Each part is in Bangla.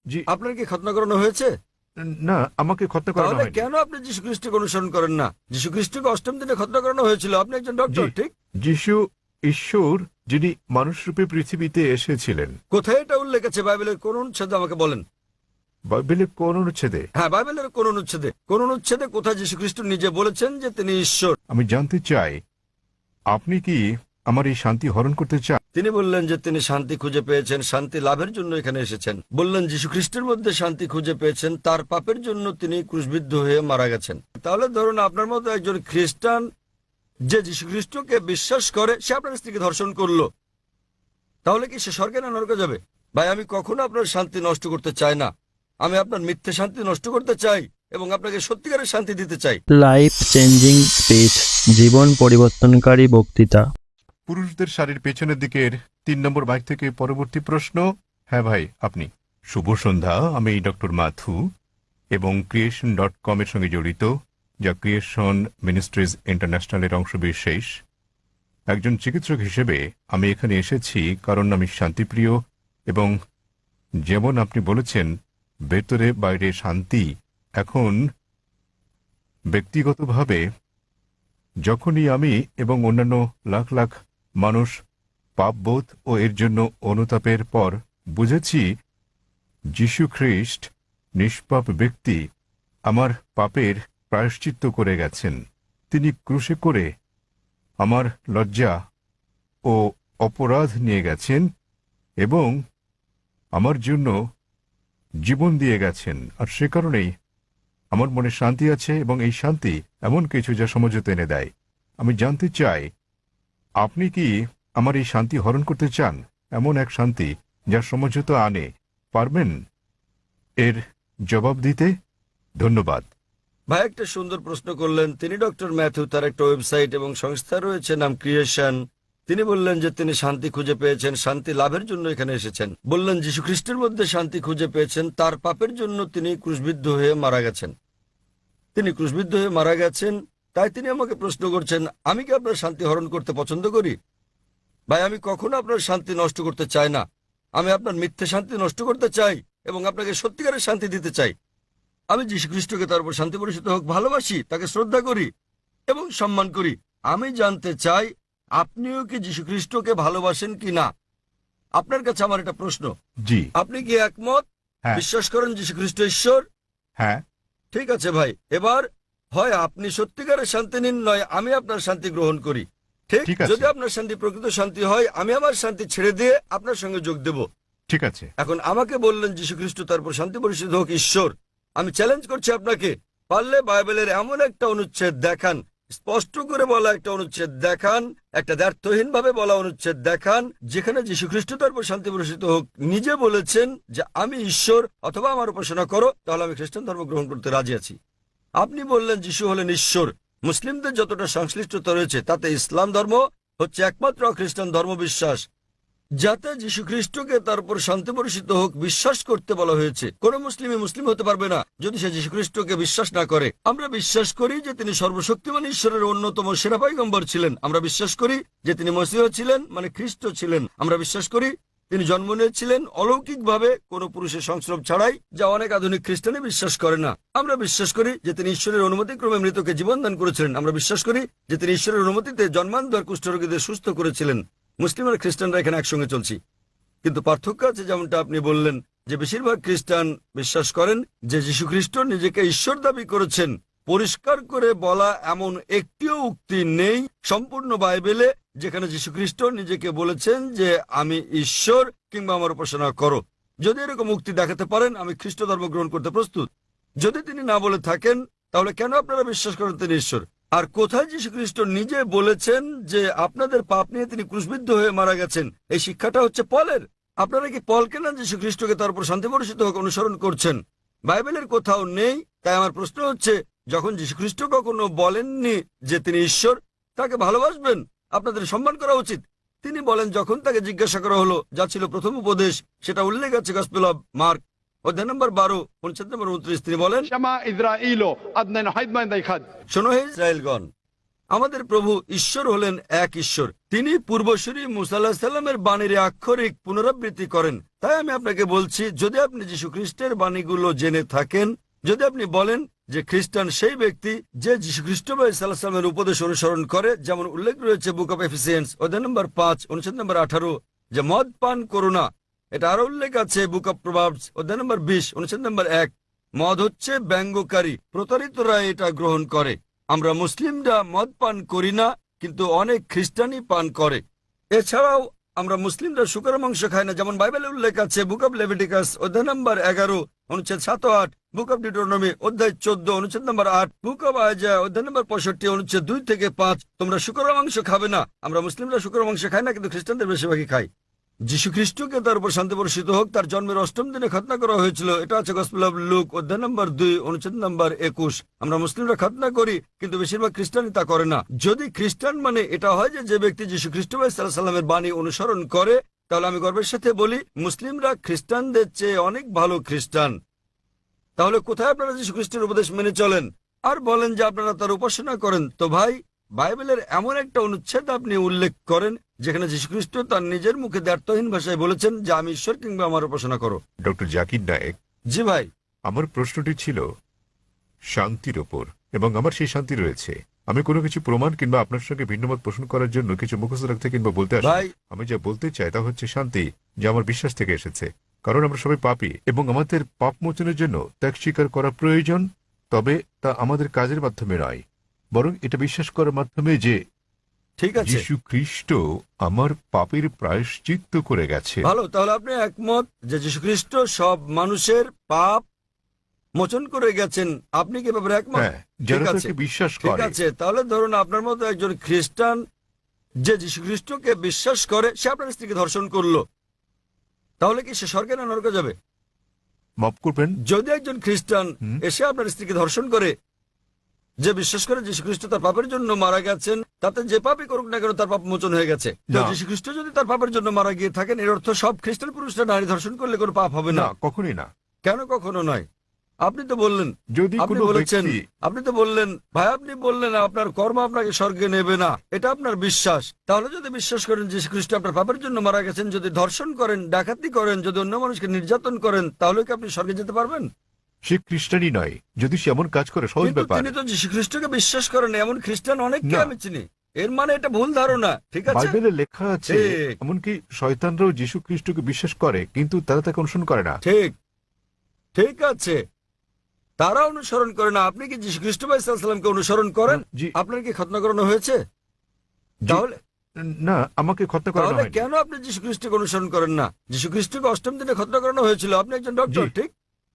জি। আপনার কি খতনা করানো হয়েছে? না, আমাকে খতনা করানো তাহলে হয়নি। কেন আপনি যীশু খ্রিস্টকে অনুসরণ করেন না? যীশু খ্রিস্টকে অষ্টম দিনে খতনা করানো হয়েছিল। আপনি একজন জি। ডক্টর, ঠিক? যিশু ঈশ্বর, যিনি মানুষরূপে পৃথিবীতে এসেছিলেন। কোথায় এটা উল্লেখ আছে বাইবেলের কোন অনুচ্ছেদে আমাকে বলেন? বাইবেলের কোন অনুচ্ছেদে? হ্যাঁ, বাইবেলের কোন অনুচ্ছেদে? কোন অনুচ্ছেদে কোথায় যীশু খ্রিস্ট নিজে বলেছেন যে তিনি ঈশ্বর? আমি জানতে চাই, আপনি কি আমার এই শান্তি হরণ করতে চান? তিনি বললেন যে তিনি শান্তি খুঁজে পেয়েছেন, শান্তি লাভের জন্য এখানে এসেছেন। বললেন যীশু খ্রিস্টের মধ্যে শান্তি খুঁজে পেয়েছেন, তার পাপের জন্য তিনি ক্রুশবিদ্ধ হয়ে মারা গেছেন। তাহলে ধরুন আপনার মতো একজন খ্রিস্টান যে যীশু খ্রিস্টকে বিশ্বাস করে, সে আপনার স্ত্রীকে ধর্ষণ করলো, তাহলে কি সে স্বর্গে না নরকে যাবে? ভাই, আমি কখনো আপনার শান্তি নষ্ট করতে চাই না। আমি আপনার মিথ্যে শান্তি নষ্ট করতে চাই এবং আপনাকে সত্যিকারের শান্তি দিতে চাই। লাইফ চেঞ্জিং স্পিচ, জীবন পরিবর্তনকারী বক্তৃতা। পুরুষদের শাড়ির পেছনের দিকের 3 নম্বর বাইক থেকে পরবর্তী প্রশ্ন। হ্যাঁ ভাই, আপনি। শুভ সন্ধ্যা, আমি ডক্টর মাথু এবং creation.com এর সঙ্গে জড়িত, যা ক্রিয়েশন মিনিস্ট্রিজ ইন্টারন্যাশনালের অংশবিশেষ। একজন চিকিৎসক হিসেবে আমি এখানে এসেছি কারণ আমি শান্তিপ্রিয় এবং যেমন আপনি বলেছেন, ভেতরে বাইরে শান্তি। এখন ব্যক্তিগতভাবে যখনই আমি এবং অন্যান্য লাখ লাখ মানুষ পাপবোধ ও এর জন্য অনুতাপের পর বুঝেছি যীশু খ্রিস্ট নিষ্পাপ ব্যক্তি আমার পাপের প্রায়শ্চিত্ত করে গেছেন। তিনি ক্রুশে করে আমার লজ্জা ও অপরাধ নিয়ে গেছেন এবং আমার জন্য জীবন দিয়ে গেছেন। আর সে কারণেই আমার মনে শান্তি আছে এবং এই শান্তি এমন কিছু যা সমঝোতা এনে দেয়। আমি জানতে চাই, আপনি কি আমার এই শান্তি হরণ করতে চান? এমন এক শান্তি যা সমঝোতা আনে, পারবেন এর জবাব দিতে? ধন্যবাদ। ভাই, একটা সুন্দর প্রশ্ন করলেন। তিনি ডক্টর ম্যাথু, তার একটা ওয়েবসাইট এবং সংস্থা রয়েছে নাম ক্রিয়েশন। তিনি বললেন যে তিনি শান্তি খুঁজে পেয়েছেন, শান্তি লাভের জন্য এখানে এসেছেন। বললেন যীশু খ্রিস্টের মধ্যে শান্তি খুঁজে পেয়েছেন, তার পাপের জন্য তিনি ক্রুশবিদ্ধ হয়ে মারা গেছেন। তিনি ক্রুশবিদ্ধ হয়ে মারা গেছেন, তাই তিনি আমাকে প্রশ্ন করছেন আমি কি আপনার শান্তি হরণ করতে পছন্দ করি? ভাই, আমি কখনো আপনার শান্তি নষ্ট করতে চাই না। আমি আপনার মিথ্যে শান্তি নষ্ট করতে চাই এবং আপনাকে সত্যিকারের শান্তি দিতে চাই। আমি যীশু খ্রিস্টকে, তার উপর শান্তি বর্ষিত হোক, ভালোবাসি, তাকে শ্রদ্ধা করি এবং সম্মান করি। আমি জানতে চাই আপনিও কি যীশু খ্রিস্টকে ভালোবাসেন কি না। আপনার কাছে আমার একটা প্রশ্ন, জি। আপনি কি একমত? হ্যাঁ। বিশ্বাস করেন যীশু খ্রিস্ট ঈশ্বর? হ্যাঁ। ঠিক আছে ভাই, এবার হয় আপনি সত্যিকারের শান্তি নিন, নয় আমি আপনার শান্তি গ্রহণ করি। ঠিক? ঠিক আছে। যদি আপনার শান্তি প্রকৃত শান্তি হয়, আমি আমার শান্তি ছেড়ে দিয়ে আপনার সঙ্গে যোগ দেব। ঠিক আছে। এখন আমাকে বললেন যীশু খ্রিস্ট, তারপর শান্তি পরিষদ হোক ঈশ্বর। আমি চ্যালেঞ্জ করছি আপনাকে, পারলে বাইবেলের এমন একটা অনুচ্ছেদ দেখান, স্পষ্ট করে বলা একটা অনুচ্ছেদ দেখান, একটা দ্ব্যর্থহীন ভাবে বলা অনুচ্ছেদ দেখান, যেখানে যীশু খ্রিস্ট, তারপর শান্তি পরিষদ হোক, নিজে বলেছেন যে আমি ঈশ্বর অথবা আমার উপাসনা করো, তাহলে আমি খ্রিস্টান ধর্ম গ্রহণ করতে রাজি আছি। আপনি বললেন যিশু হলেন ঈশ্বর। মুসলিমদের যতটা সংশ্লিষ্টতা রয়েছে তাতে ইসলাম ধর্ম হচ্ছে একমাত্র খ্রিস্টান ধর্ম বিশ্বাস যাতে যীশু খ্রিস্টকে, তারপর শান্তি বর্ষিত হোক, বিশ্বাস করতে বলা হয়েছে। কোন মুসলিমই মুসলিম হতে পারবে না যদি সে যীশু খ্রিস্টকে বিশ্বাস না করে। আমরা বিশ্বাস করি যে তিনি সর্বশক্তিমান ঈশ্বরের অন্যতম সেরা পয়গম্বর ছিলেন। আমরা বিশ্বাস করি যে তিনি মসীহ ছিলেন, মানে খ্রিস্ট ছিলেন। আমরা বিশ্বাস করি তিনি জন্ম নিয়েছিলেন অলৌকিকভাবে, কোন পুরুষের সংস্রব ছাড়াই, যা অনেক আধুনিক খ্রিস্টানে বিশ্বাস করে না। আমরা বিশ্বাস করি যে তিনি ঈশ্বরের অনুমতিক্রমে মৃতকে জীবন দান করেছিলেন। আমরা বিশ্বাস করি যে তিনি ঈশ্বরের অনুমতিতে জন্মান্তর কুষ্ঠরোগীদের সুস্থ করেছিলেন। মুসলিম আর খ্রিস্টানরা এখানে একসঙ্গে চলছি, কিন্তু পার্থক্য আছে। যেমনটা আপনি বললেন যে বেশিরভাগ খ্রিস্টান বিশ্বাস করেন যে যীশু খ্রিস্ট নিজেকে ঈশ্বর দাবি করেছেন। পরিষ্কার করে বলা এমন একটিও উক্তি নেই সম্পূর্ণ বাইবেলে যেখানে যীশু খ্রিস্ট নিজেকে বলেছেন যে আমি ঈশ্বর কিংবা আমার উপাসনা করো। যদি এরকম উক্তি দেখাতে পারেন, আমি খ্রিস্ট ধর্ম গ্রহণ করতে প্রস্তুত। যদি তিনি না বলে থাকেন, তাহলে কেন আপনারা বিশ্বাস করেন তিনি ঈশ্বর? আর কোথায় যীশু খ্রিস্ট নিজে বলেছেন যে আপনাদের পাপ নিয়ে তিনি ক্রুশবিদ্ধ হয়ে মারা গেছেন? এই শিক্ষাটা হচ্ছে পলের। আপনারা কি পলকে না যীশু খ্রিস্টকে, তার উপর শান্তি বর্ষিত হোক, অনুসরণ করছেন? বাইবেলের কোথাও নেই। তাই আমার প্রশ্ন হচ্ছে, যখন যীশু খ্রিস্ট কখনো বলেননি যে তিনি ঈশ্বর, তাকে ভালোবাসবেন, আপনাদের সম্মান করা উচিত। তিনি বলেন, যখন তাকে জিজ্ঞাসা করা হলো, যা ছিল প্রথম উপদেশ, সেটা উল্লেখ আছে গসপেল অব মার্ক অধ্যায় নম্বর 12 অনুচ্ছেদ নম্বর 29। তিনি বলেন, שמע יזרעאילו, עד ננחית בהם דיחד. শোনো হে ইসরায়েলগণ, আমাদের প্রভু ঈশ্বর হলেন এক ঈশ্বর। তিনি পূর্বসূরি মুসা আলাইহিস সালামের বাণীর আক্ষরিক পুনরাবৃত্তি করেন। তাই আমি আপনাকে বলছি, যদি আপনি যীশু খ্রিস্টের বাণীগুলো জেনে থাকেন, যদি আপনি বলেন যে খ্রিস্টান সেই ব্যক্তি যে যীশু খ্রিস্ট বা ঈসা আলাইহিস সালামের উপদেশ অনুসরণ করে, যেমন উল্লেখ রয়েছে বুক অফ এফিসিয়েন্স অধ্যায় নম্বর 5 অনুচ্ছেদ নম্বর 18, যে মদ পান করো না। এটা আরো উল্লেখ আছে বুক অফ প্রভাবস অধ্যায় নম্বর 20 অনুচ্ছেদ নম্বর 1। মদ হচ্ছে ব্যঙ্গকারী, প্রতারিতরা এটা গ্রহণ করে। আমরা মুসলিমরা মদ পান করি না, কিন্তু অনেক খ্রিস্টানই পান করে। এছাড়াও আমরা মুসলিমরা শুকরের মাংস খাই না, যেমন বাইবেলে উল্লেখ আছে বুক অব লেভিটিকাস অধ্যায় নম্বর 11 অনুচ্ছেদ 7 ও 8, বুক অব ডিউটোনমি অধ্যায় 14 অনুচ্ছেদ নম্বর 8, বুক অব আইজায়া অধ্যায় নম্বর 65 অনুচ্ছেদ 2 থেকে 5। তোমরা শুকরের মাংস খাবে না। আমরা মুসলিমরা শুকরের মাংস খাই না, কিন্তু খ্রিস্টানদের বেশিরভাগই খাই। যীশু খ্রিস্টকে তার উপর শান্তি বর্ষিত হোক তার জন্মের 8ম দিনে খতনা করা হয়েছিল। এটা আছে গসপেল অব লুক অধ্যায় নম্বর 2 অনুচ্ছেদ নম্বর 21। আমরা মুসলিমরা খতনা করি, কিন্তু বেশিরভাগ খ্রিস্টানই তা করে না। যদি খ্রিস্টান মানে এটা হয় যে ব্যক্তি যীশু খ্রিস্ট সাল্লাল্লাহু আলাইহি সাল্লামের বাণী অনুসরণ করে, তাহলে আমি গর্বের সাথে বলি মুসলিমরা খ্রিস্টানদের চেয়ে অনেক ভালো খ্রিস্টান। তাহলে কোথায় আপনারা যীশু খ্রিস্টের উপদেশ মেনে চলেন আর বলেন যে আপনারা তার উপাসনা করেন? তো ভাই, বাইবেলের এমন একটা অনুচ্ছেদ আপনি উল্লেখ করেন যেখানে যীশুখ্রিস্ট তার নিজের মুখে দ্ব্যর্থহীন ভাষায় বলেছেন যে আমি ঈশ্বর, কিংবা আমার উপাসনা করো। ডক্টর জাকির নায়েক, জি ভাই। আমার প্রশ্নটি ছিল শান্তির ওপর, এবং আমার সেই শান্তি রয়েছে। আমি কোনো কিছু প্রমাণ কিংবা আপনার সঙ্গে ভিন্নমত পোষণ করার জন্য কিছু মুখস্থ রাখতে কিংবা বলতে আসি। ভাই, আমি যা বলতে চাই তা হচ্ছে শান্তি, যা আমার বিশ্বাস থেকে এসেছে। কারণ আমরা সবাই পাপী এবং আমাদের পাপ মোচনের জন্য ত্যাগ স্বীকার করা প্রয়োজন। তবে তা আমাদের কাজের মাধ্যমে নয়, বরং এটা বিশ্বাস করার মাধ্যমে যে ঠিক আছে, যীশু খ্রিস্ট আমার পাপের প্রায়শ্চিত্ত করে গেছে। ভালো। তাহলে আপনি একমত যে যীশুখ্রিস্ট সব মানুষের পাপ মোচন করে গেছেন। আপনি কি ব্যাপারে একমত? হ্যাঁ, যারা ঠিক আছে, তাকে বিশ্বাস ঠিক করে। আছে। তাহলে ধরুন আপনার মতো একজন খ্রিস্টান যে যীশুখ্রিস্টকে বিশ্বাস করে, সে আপনার স্ত্রীকে ধর্ষণ করলো, তাহলে কি সে স্বর্গে না নরকে যাবে? মাফ করবেন, যদি একজন খ্রিস্টান এসে আপনার স্ত্রীকে ধর্ষণ করে, যে বিশ্বাস করে যীশুখ্রিস্ট তার পাপের জন্য মারা গেছেন, তাতে যে পাপই করুক না কেন তার পাপ মোচন হয়ে গেছে। তো না। যীশুখ্রিস্ট যদি তার পাপের জন্য মারা গিয়ে থাকেন, এর অর্থ সব খ্রিস্টান পুরুষরা নারী ধর্ষণ করলে কোনো পাপ হবে না? না, কখনই না। কেন কখনো নয়? আপনি তো বললেন, যদি আপনি কোনো বলেছেন, ব্যক্তি আপনি তো বললেন ভাই, আপনি বললেন আপনার কর্ম আপনাকে স্বর্গে নেবে না, এটা আপনার বিশ্বাস। তাহলে যদি বিশ্বাস করেন যীশুখ্রিস্ট আপনার পাপের জন্য মারা গেছেন, যদি ধর্ষণ করেন, ডাকাতি করেন, যদি অন্য মানুষকে নির্যাতন করেন, তাহলে কি আপনি স্বর্গে যেতে পারবেন? সে খ্রিস্টানই নয়, যদি সে এমন কাজ করে, সহজ কিন্তু ব্যাপার। তিনি তো যীশুখ্রিস্টকে বিশ্বাস করেন, এমন খ্রিস্টান অনেককে না। আমি চিনি। এর মানে এটা ভুল ধারণা, ঠিক আছে? বাইবেলে লেখা আছে ঠিক। এমনকি শয়তানরাও যীশু খ্রিস্টকে বিশ্বাস করে, কিন্তু তারা তাকে অনুসরণ করে না। ঠিক, ঠিক আছে, তারা অনুসরণ করে না। আপনি কি যীশুখ্রিস্ট সাল্লামকে অনুসরণ করেন? জি। আপনার কি খতনা করানো হয়েছে? জি। তাহলে না, আমাকে খতনা করানো তাহলে হয়নি। কেন আপনি যীশুখ্রিস্টকে অনুসরণ করেন না? যীশুখ্রিস্টকে 8ম দিনে খতনা করানো হয়েছিল। আপনি একজন ডক্টর, জি। ঠিক?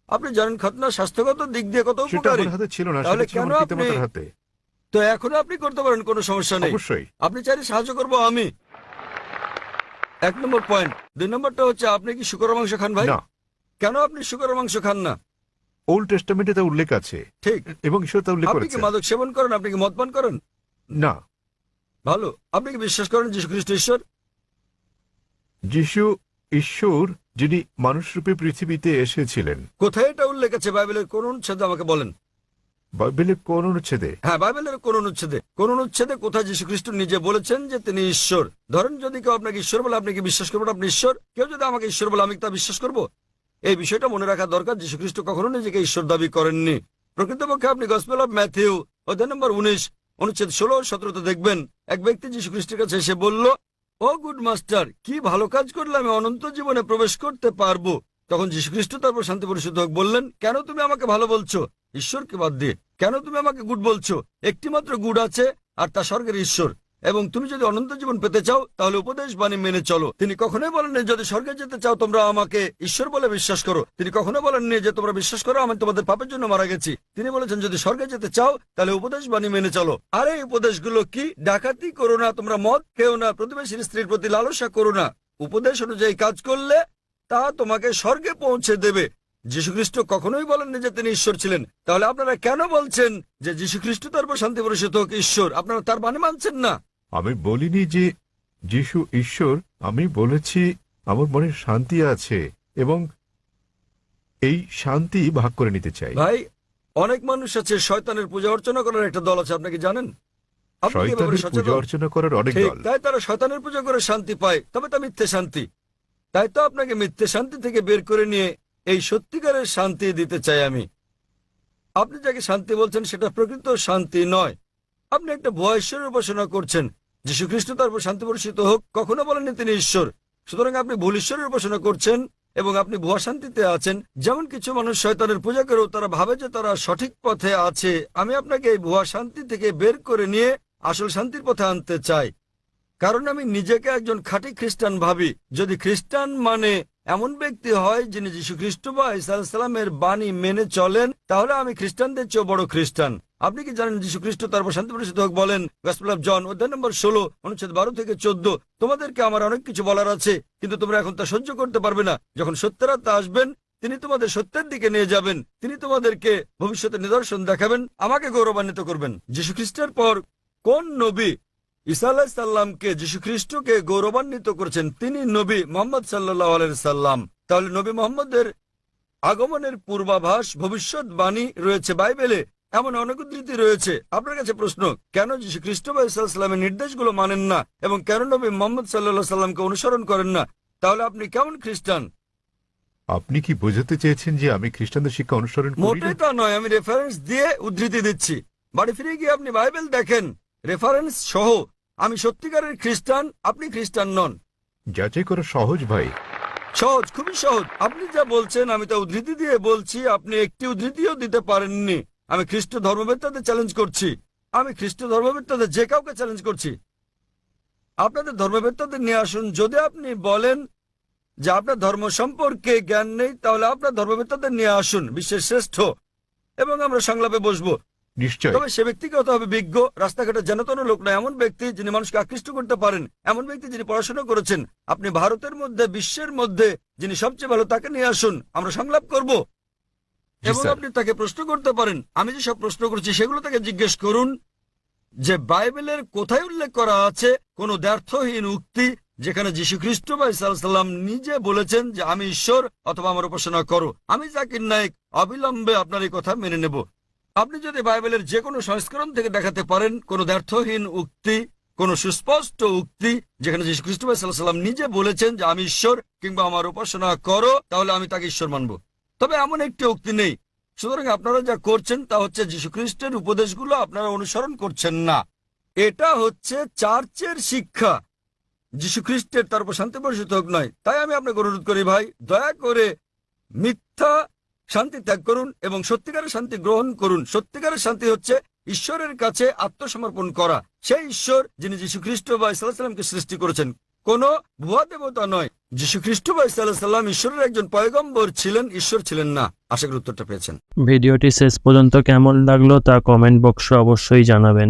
আপনি জানেন খতনা স্বাস্থ্যগত দিক দিয়ে কত সেটা উপকারী। আমার হাতে ছিল না, তাহলে সেটা ছিল কেন আমার আপনি, পিতামাতার হাতে। তো এখনো আপনি করতে পারেন, কোনো সমস্যা নেই। অবশ্যই। আপনি চাইলে সাহায্য করবো আমি। 1 নম্বর পয়েন্ট। 2 নম্বরটা হচ্ছে, আপনি কি শুকরের মাংস খান ভাই? না, কেন আপনি শুকরের মাংস খান না? ওল্ড টেস্টামেন্টে তা উল্লেখ আছে, ঠিক। এবং ঈশ্বর তা উল্লেখ আপনি কি করেছে। মাদক সেবন করেন? আপনি কি মদ পান করেন? না, ভালো। আপনি কি বিশ্বাস করেন যীশুখ্রিস্ট ঈশ্বর? যিশু ঈশ্বর, যিনি মানুষরূপে পৃথিবীতে এসেছিলেন। কোথায় এটা উল্লেখ আছে বাইবেলের কোন অনুচ্ছেদে আমাকে বলেন? বাইবেলে কোন অনুচ্ছেদে? হ্যাঁ, বাইবেলের কোন অনুচ্ছেদে? কোন অনুচ্ছেদে কোথায় যীশুখ্রিস্ট নিজে বলেছেন যে তিনি ঈশ্বর? ধরেন যদি কেউ আপনাকে ঈশ্বর বলে, আপনি কি বিশ্বাস করবেন আপনি ঈশ্বর? কেউ যদি আমাকে ঈশ্বর বলে, আমি তা বিশ্বাস করব? এই বিষয়টা মনে রাখা দরকার। যীশুখ্রিস্ট কখনো নিজেকে ঈশ্বর দাবি করেননি। প্রকৃতপক্ষে আপনি গসপেল অব ম্যাথিউ অধ্যায় নম্বর 19 অনুচ্ছেদ 16 ও 17 দেখবেন, এক ব্যক্তি যীশুখ্রিস্টের কাছে এসে বলল, ও গুড মাস্টার, কি ভালো কাজ করলে আমি অনন্ত জীবনে প্রবেশ করতে পারবো? তখন যীশুখ্রিস্ট তারপর শান্তি পরিশুদ্ধ হোক বললেন, কেন তুমি আমাকে ভালো বলছো ঈশ্বরকে বাদ দিয়ে? কেন তুমি আমাকে গুড বলছো? একটি মাত্র গুড আছে, আর তা স্বর্গের ঈশ্বর। এবং তুমি যদি অনন্ত জীবন পেতে চাও, তাহলে উপদেশ বাণী মেনে চলো। তিনি কখনোই বলেননি যদি স্বর্গে যেতে চাও তোমরা আমাকে ঈশ্বর বলে বিশ্বাস করো। তিনি কখনো বলেননি যে তোমরা বিশ্বাস করো আমি তোমাদের পাপের জন্য মারা গেছি। তিনি বলেছেন যদি স্বর্গে যেতে চাও তাহলে উপদেশ বাণী মেনে চলো। আর এই উপদেশগুলো কি? ডাকাতি করো না, তোমরা মদ খেও না, প্রতিবেশীর স্ত্রীর প্রতি লালসা করো না। উপদেশ অনুযায়ী কাজ করলে তা তোমাকে স্বর্গে পৌঁছে দেবে। যীশুখ্রিস্ট কখনোই বলেননি যে তিনি ঈশ্বর ছিলেন। তাহলে আপনারা কেন বলছেন যে যীশুখ্রিস্ট তার উপর শান্তি বর্ষিত হোক ঈশ্বর? আপনারা তার বাণী মানছেন না। আমি বলিনি যে যিশু ঈশ্বর, আমি বলেছি আমার মনে শান্তি আছে এবং এই শান্তি ভাগ করে নিতে চাই। ভাই, অনেক মানুষ আছে, শয়তানের পূজা অর্চনা করার একটা দল আছে, আপনাকে জানেন? আপনি কি এ ব্যাপারে শয়তানের পূজা সচেতন? অর্চনা করার অনেক ঠিক, দল। তাই তারা শয়তানের পূজা করে শান্তি পায়, তবে তা মিথ্যে শান্তি। তাই তো আপনাকে মিথ্যে শান্তি থেকে বের করে নিয়ে এই সত্যিকারের শান্তি দিতে চাই আমি। আপনি যাকে শান্তি বলছেন সেটা প্রকৃত শান্তি নয়। আপনি একটা ভুয়া ঈশ্বরের উপাসনা করছেন। যীশু খ্রিস্ট তার উপর শান্তি বর্ষিত হোক কখনো বলেননি তিনি ঈশ্বর। সুতরাং আপনি ভুল ঈশ্বরের উপাসনা করছেন এবং আপনি ভুয়া শান্তিতে আছেন। যেমন কিছু মানুষ শয়তানের পূজা করেও তারা ভাবে যে তারা সঠিক পথে আছে। আমি আপনাকে এই ভুয়া শান্তি থেকে বের করে নিয়ে আসল শান্তির পথে আনতে চাই, কারণ আমি নিজেকে একজন খাঁটি খ্রিস্টান ভাবি। যদি খ্রিস্টান মানে এমন ব্যক্তি হয় যিনি যীশু খ্রিস্ট বা ঈসা আলাইহিস সালামের বাণী মেনে চলেন, তাহলে আমি খ্রিস্টানদের চেয়েও বড় খ্রিস্টান। আপনি কি জানেন যীশু খ্রিস্ট তারপর শান্তি বর্ষিত হোক বলেন, গসপেল অফ জন অধ্যায় নম্বর 16 অনুচ্ছেদ 12 থেকে 14, তোমাদেরকে আমার অনেক কিছু বলার আছে, কিন্তু তোমরা এখন তা সহ্য করতে পারবে না। যখন সত্যের আত্মা আসবেন তিনি তোমাদের সত্যের দিকে নিয়ে যাবেন। তিনি তোমাদেরকে ভবিষ্যতের নিদর্শন দেখাবেন, আমাকে গৌরবান্বিত করবেন। যীশু খ্রিস্টের পর কোন নবী ঈসা আলাইহিস সালামকে যীশু খ্রিস্টকে গৌরবান্বিত করেছেন? তিনি নবী মুহাম্মদ সাল্লাল্লাহু আলাইহি সাল্লাম। তাহলে নবী মুহাম্মদের আগমনের পূর্বাভাস, ভবিষ্যৎবাণী রয়েছে বাইবেলে। এমন অনেক উদ্ধৃতি রয়েছে। আপনার কাছে প্রশ্ন, কেন যীশু খ্রিস্ট বা ঈসা আলাইহিস সালামের নির্দেশগুলো মানেন না এবং কেন নবী মুহাম্মদ সাল্লাল্লাহু সাল্লামকে অনুসরণ করেন না? তাহলে আপনি কেমন খ্রিস্টান? আপনি কি বোঝাতে চেয়েছেন যে আমি খ্রিস্টানদের শিক্ষা অনুসরণ করি মোটেই না? তা নয়, আমি রেফারেন্স দিয়ে উদ্ধৃতি দিচ্ছি। বাড়ি ফিরে গিয়ে আপনি বাইবেল দেখেন রেফারেন্স সহ। আমি সত্যিকারের খ্রিস্টান, আপনি খ্রিস্টান নন। যাচাই করা সহজ ভাই। সহজ, খুবই সহজ। আপনি যা বলছেন আমি তা উদ্ধৃতি দিয়ে বলছি, আপনি একটি উদ্ধৃতিও দিতে পারেননি। আমি খ্রিস্ট ধর্মবেত্তাদের চ্যালেঞ্জ করছি। আমি খ্রিস্ট ধর্মবেত্তাদের যে কাউকে চ্যালেঞ্জ করছি। আপনাদের ধর্মবেত্তাদের নিয়ে আসুন। যদি আপনি বলেন যে আপনার ধর্ম সম্পর্কে জ্ঞান নেই, তাহলে আপনার ধর্মবেত্তাদের নিয়ে আসুন, বিশ্বের শ্রেষ্ঠ, এবং আমরা সংলাপে বসবো। নিশ্চয়। তবে সে ব্যক্তিকে হতে হবে বিজ্ঞ, রাস্তাঘাটে জানাতন লোক না, এমন ব্যক্তি যিনি মানুষকে আকৃষ্ট করতে পারেন, এমন ব্যক্তি যিনি পড়াশোনা করেছেন। আপনি ভারতের মধ্যে, বিশ্বের মধ্যে যিনি সবচেয়ে ভালো, তাকে নিয়ে আসুন, আমরা সংলাপ করব। জি, এবং স্যার। আপনি তাকে প্রশ্ন করতে পারেন। আমি যে সব প্রশ্ন করছি সেগুলো তাকে জিজ্ঞেস করুন যে বাইবেলের কোথায় উল্লেখ করা আছে কোন দ্ব্যর্থহীন উক্তি যেখানে যীশু খ্রিস্ট বা ঈসা আলাইহিস সালাম নিজে বলেছেন যে আমি ঈশ্বর অথবা আমার উপাসনা করো। আমি জাকির নায়েক অবিলম্বে আপনার এই কথা মেনে নেব। আপনি যদি বাইবেলের যে কোনো সংস্করণ থেকে দেখাতে পারেন কোন দ্ব্যর্থহীন উক্তি, কোন সুস্পষ্ট উক্তি যেখানে যীশু খ্রিস্ট বা ঈসা আলাইহিস সালাম নিজে বলেছেন যে আমি ঈশ্বর কিংবা আমার উপাসনা করো, তাহলে আমি তাকে ঈশ্বর মানব। তবে এমন একটি উক্তি নেই। সুতরাং আপনারা যা করছেন তা হচ্ছে যীশু খ্রিস্টের উপদেশগুলো আপনারা অনুসরণ করছেন না। এটা হচ্ছে চার্চের শিক্ষা, যীশু খ্রিস্টের তার উপর শান্তি বর্ষিত হোক নয়। তাই আমি আপনাকে অনুরোধ করি ভাই, দয়া করে মিথ্যা শান্তি ত্যাগ করুন এবং সত্যিকারের শান্তি গ্রহণ করুন। সত্যিকারের শান্তি হচ্ছে ঈশ্বরের কাছে আত্মসমর্পণ করা। সেই ঈশ্বর যিনি যীশু খ্রিস্ট বা ঈসা আলাইহিস সালামকে সৃষ্টি করেছেন, কোনো ভুয়া দেবতা নয়। যীশু খ্রিস্ট বা ঈসা আলাইহিস সালাম ঈশ্বরের একজন পয়গম্বর ছিলেন, ঈশ্বর ছিলেন না। আশা করি উত্তরটা পেয়েছেন। ভিডিওটি শেষ পর্যন্ত কেমন লাগলো তা কমেন্ট বক্সে অবশ্যই জানাবেন।